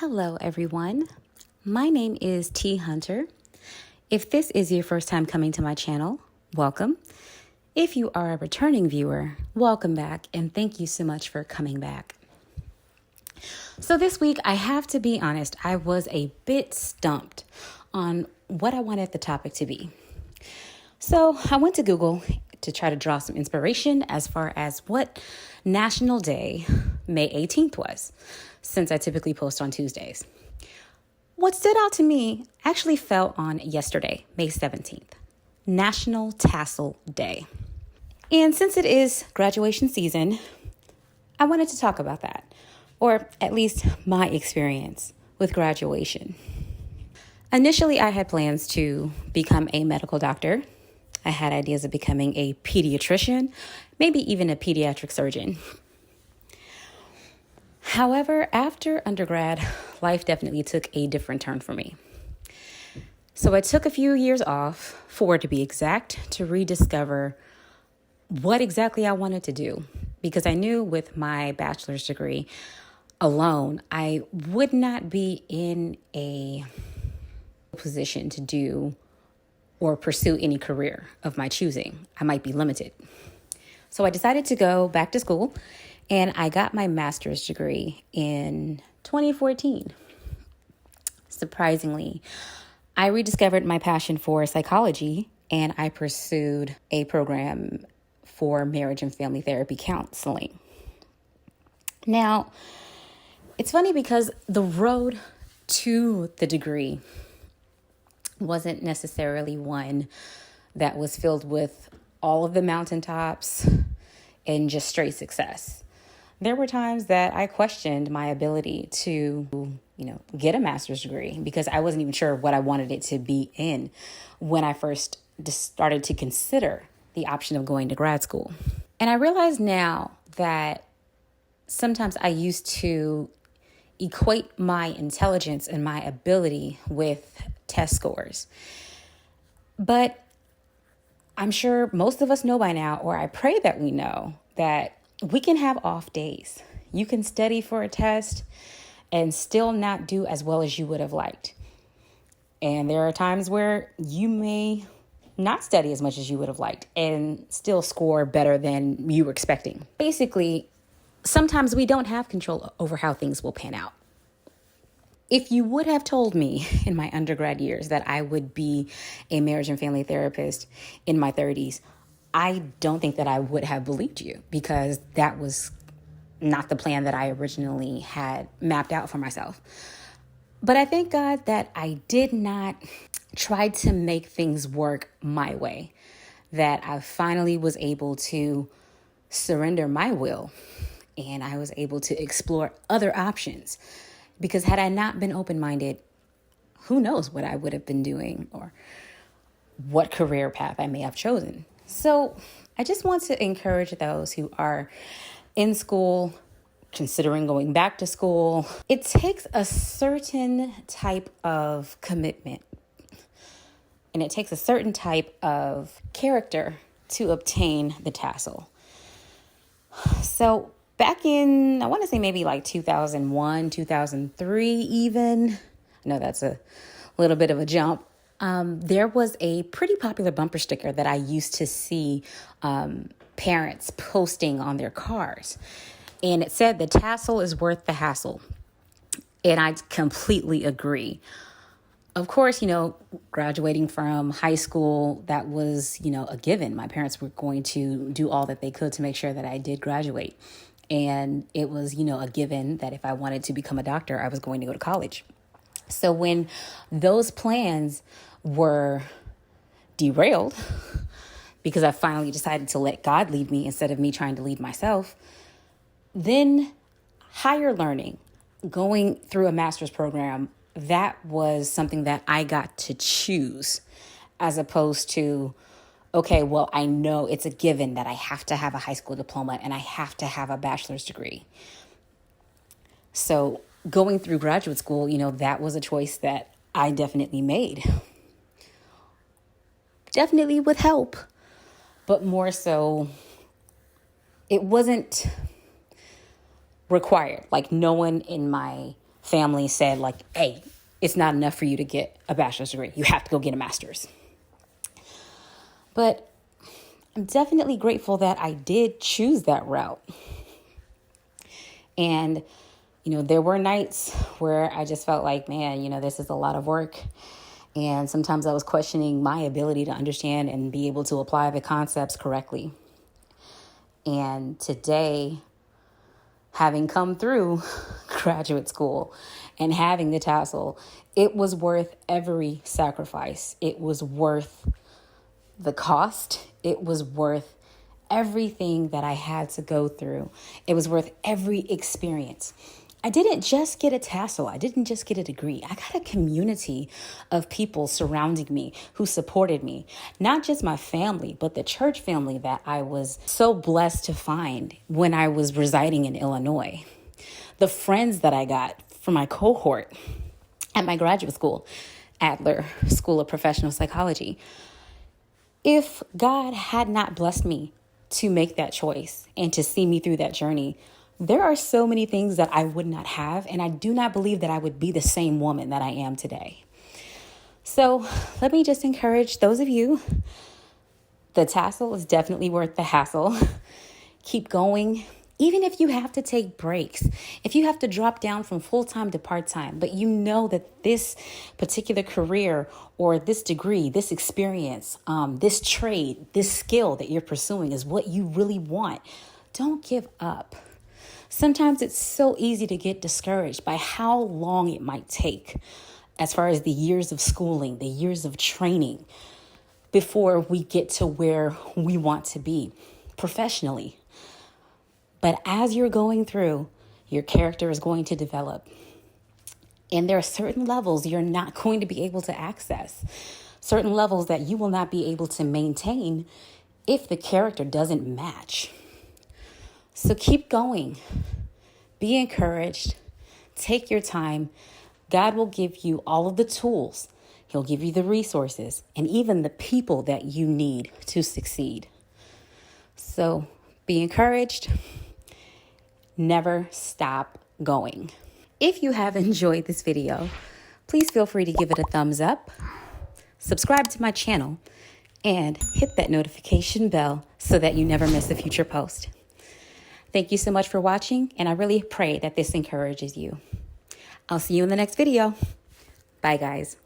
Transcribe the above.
Hello, everyone. My name is T. Hunter. If this is your first time coming to my channel, welcome. If you are a returning viewer, welcome back, and thank you so much for coming back. So this week, I have to be honest, I was a bit stumped on what I wanted the topic to be. So I went to Google to try to draw some inspiration as far as what National Day, May 18th was, since I typically post on Tuesdays. What stood out to me actually fell on yesterday, May 17th, National Tassel Day. And since it is graduation season, I wanted to talk about that, or at least my experience with graduation. Initially, I had plans to become a medical doctor. I had ideas of becoming a pediatrician, maybe even a pediatric surgeon. However, after undergrad, life definitely took a different turn for me. So I took a few years off, 4 to be exact, to rediscover what exactly I wanted to do. Because I knew with my bachelor's degree alone, I would not be in a position to do or pursue any career of my choosing. I might be limited. So I decided to go back to school, and I got my master's degree in 2014. Surprisingly, I rediscovered my passion for psychology, and I pursued a program for marriage and family therapy counseling. Now, it's funny because the road to the degree wasn't necessarily one that was filled with all of the mountaintops and just straight success. There were times that I questioned my ability to, get a master's degree because I wasn't even sure what I wanted it to be in when I first started to consider the option of going to grad school. And I realize now that sometimes I used to equate my intelligence and my ability with test scores. But I'm sure most of us know by now, or I pray that we know, that we can have off days. You can study for a test and still not do as well as you would have liked. And there are times where you may not study as much as you would have liked and still score better than you were expecting. Basically, sometimes we don't have control over how things will pan out. If you would have told me in my undergrad years that I would be a marriage and family therapist in my 30s, I don't think that I would have believed you because that was not the plan that I originally had mapped out for myself. But I thank God that I did not try to make things work my way, that I finally was able to surrender my will and I was able to explore other options. Because had I not been open-minded, who knows what I would have been doing or what career path I may have chosen. So I just want to encourage those who are in school, considering going back to school. It takes a certain type of commitment and it takes a certain type of character to obtain the tassel. So back in, I want to say maybe like 2001, 2003 even. I know that's a little bit of a jump. There was a pretty popular bumper sticker that I used to see parents posting on their cars. And it said, "The tassel is worth the hassle." And I completely agree. Of course, graduating from high school, that was, a given. My parents were going to do all that they could to make sure that I did graduate. And it was, a given that if I wanted to become a doctor, I was going to go to college. So when those plans were derailed, because I finally decided to let God lead me instead of me trying to lead myself, then higher learning, going through a master's program, that was something that I got to choose as opposed to, okay, well, I know it's a given that I have to have a high school diploma and I have to have a bachelor's degree. So going through graduate school, that was a choice that I definitely made. Definitely with help, but more so, it wasn't required. Like no one in my family said like, hey, it's not enough for you to get a bachelor's degree. You have to go get a master's. But I'm definitely grateful that I did choose that route. And, there were nights where I just felt like, man, this is a lot of work. And sometimes I was questioning my ability to understand and be able to apply the concepts correctly. And today, having come through graduate school and having the tassel, it was worth every sacrifice. It was worth the cost. It was worth everything that I had to go through. It was worth every experience. I didn't just get a tassel. I didn't just get a degree. I got a community of people surrounding me who supported me. Not just my family, but the church family that I was so blessed to find when I was residing in Illinois. The friends that I got from my cohort at my graduate school, Adler School of Professional Psychology. If God had not blessed me to make that choice and to see me through that journey, there are so many things that I would not have, and I do not believe that I would be the same woman that I am today. So let me just encourage those of you, the tassel is definitely worth the hassle. Keep going. Even if you have to take breaks, if you have to drop down from full-time to part-time, but you know that this particular career or this degree, this experience, this trade, this skill that you're pursuing is what you really want, don't give up. Sometimes it's so easy to get discouraged by how long it might take as far as the years of schooling, the years of training before we get to where we want to be professionally. But as you're going through, your character is going to develop. And there are certain levels you're not going to be able to access, certain levels that you will not be able to maintain if the character doesn't match. So keep going. Be encouraged. Take your time. God will give you all of the tools. He'll give you the resources and even the people that you need to succeed. So be encouraged. Never stop going. If you have enjoyed this video, please feel free to give it a thumbs up, subscribe to my channel, and hit that notification bell so that you never miss a future post. Thank you so much for watching, and I really pray that this encourages you. I'll see you in the next video. Bye, guys.